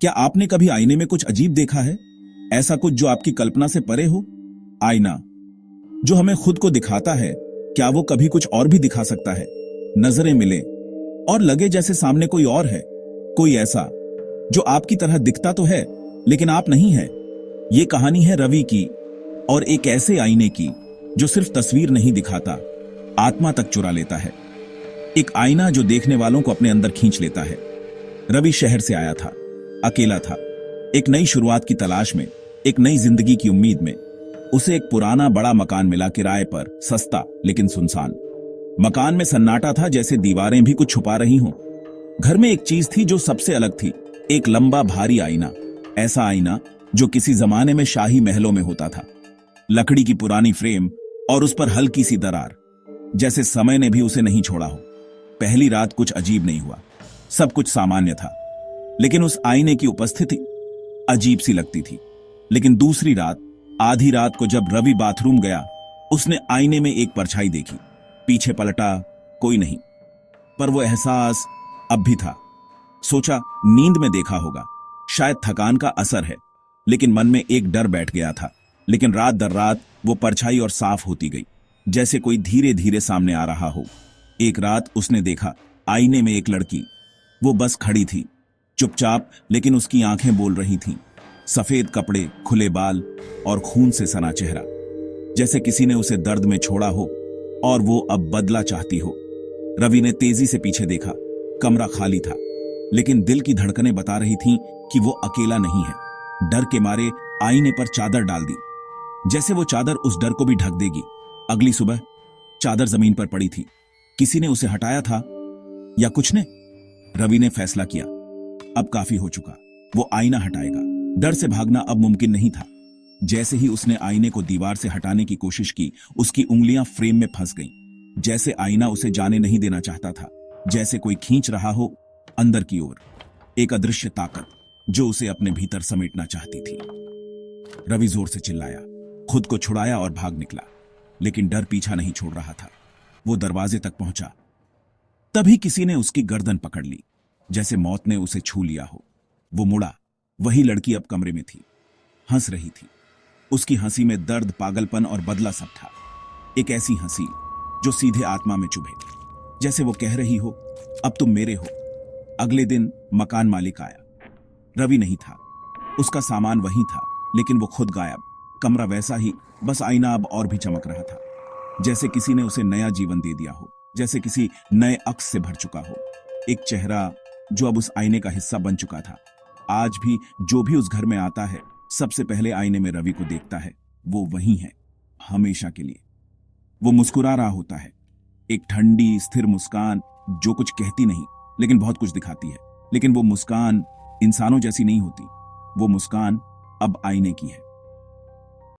क्या आपने कभी आईने में कुछ अजीब देखा है? ऐसा कुछ जो आपकी कल्पना से परे हो? आईना जो हमें खुद को दिखाता है, क्या वो कभी कुछ और भी दिखा सकता है? नजरें मिले और लगे जैसे सामने कोई और है, कोई ऐसा जो आपकी तरह दिखता तो है लेकिन आप नहीं है। ये कहानी है रवि की, और एक ऐसे आईने की जो सिर्फ तस्वीर नहीं दिखाता, आत्मा तक चुरा लेता है। एक आईना जो देखने वालों को अपने अंदर खींच लेता है। रवि शहर से आया था, अकेला था, एक नई शुरुआत की तलाश में, एक नई जिंदगी की उम्मीद में। उसे एक पुराना बड़ा मकान मिला, किराए पर, सस्ता लेकिन सुनसान। मकान में सन्नाटा था, जैसे दीवारें भी कुछ छुपा रही हों। घर में एक चीज थी जो सबसे अलग थी, एक लंबा भारी आईना। ऐसा आईना जो किसी जमाने में शाही महलों में होता था। लकड़ी की पुरानी फ्रेम और उस पर हल्की सी दरार, जैसे समय ने भी उसे नहीं छोड़ा हो। पहली रात कुछ अजीब नहीं हुआ, सब कुछ सामान्य था, लेकिन उस आईने की उपस्थिति अजीब सी लगती थी। लेकिन दूसरी रात, आधी रात को जब रवि बाथरूम गया, उसने आईने में एक परछाई देखी। पीछे पलटा, कोई नहीं, पर वो एहसास अब भी था। सोचा नींद में देखा होगा, शायद थकान का असर है, लेकिन मन में एक डर बैठ गया था। लेकिन रात दर रात वो परछाई और साफ होती गई, जैसे कोई धीरे धीरे सामने आ रहा हो। एक रात उसने देखा, आईने में एक लड़की। वो बस खड़ी थी, चुपचाप, लेकिन उसकी आंखें बोल रही थीं। सफेद कपड़े, खुले बाल और खून से सना चेहरा, जैसे किसी ने उसे दर्द में छोड़ा हो और वो अब बदला चाहती हो। रवि ने तेजी से पीछे देखा। कमरा खाली था, लेकिन दिल की धड़कनें बता रही थीं कि वो अकेला नहीं है। डर के मारे आईने पर चादर डाल दी, जैसे वो चादर उस डर को भी ढक देगी। अगली सुबह चादर जमीन पर पड़ी थी। किसी ने उसे हटाया था, या कुछ ने? रवि ने फैसला किया, अब काफी हो चुका, वो आईना हटाएगा। डर से भागना अब मुमकिन नहीं था। जैसे ही उसने आईने को दीवार से हटाने की कोशिश की, उसकी उंगलियां फ्रेम में फंस गईं। जैसे आईना उसे जाने नहीं देना चाहता था, जैसे कोई खींच रहा हो अंदर की ओर, एक अदृश्य ताकत जो उसे अपने भीतर समेटना चाहती थी। रवि जोर से चिल्लाया, खुद को छुड़ाया और भाग निकला, लेकिन डर पीछा नहीं छोड़ रहा था। वो दरवाजे तक पहुंचा, तभी किसी ने उसकी गर्दन पकड़ ली, जैसे मौत ने उसे छू लिया हो। वो मुड़ा, वही लड़की अब कमरे में थी, हंस रही थी। उसकी हंसी में दर्द, पागलपन और बदला सब था। एक ऐसी हंसी जो सीधे आत्मा में चुभे, जैसे वो कह रही हो, अब तुम मेरे हो। अगले दिन मकान मालिक आया। रवि नहीं था, उसका सामान वहीं था, लेकिन वो खुद गायब। कमरा वैसा ही, बस आईना अब और भी चमक रहा था, जैसे किसी ने उसे नया जीवन दे दिया हो, जैसे किसी नए अक्स से भर चुका हो। एक चेहरा जो अब उस आईने का हिस्सा बन चुका था। आज भी जो भी उस घर में आता है, सबसे पहले आईने में रवि को देखता है। वो वही है, हमेशा के लिए। वो मुस्कुरा रहा होता है, एक ठंडी स्थिर मुस्कान जो कुछ कहती नहीं, लेकिन बहुत कुछ दिखाती है। लेकिन वो मुस्कान इंसानों जैसी नहीं होती, वो मुस्कान अब आईने की है।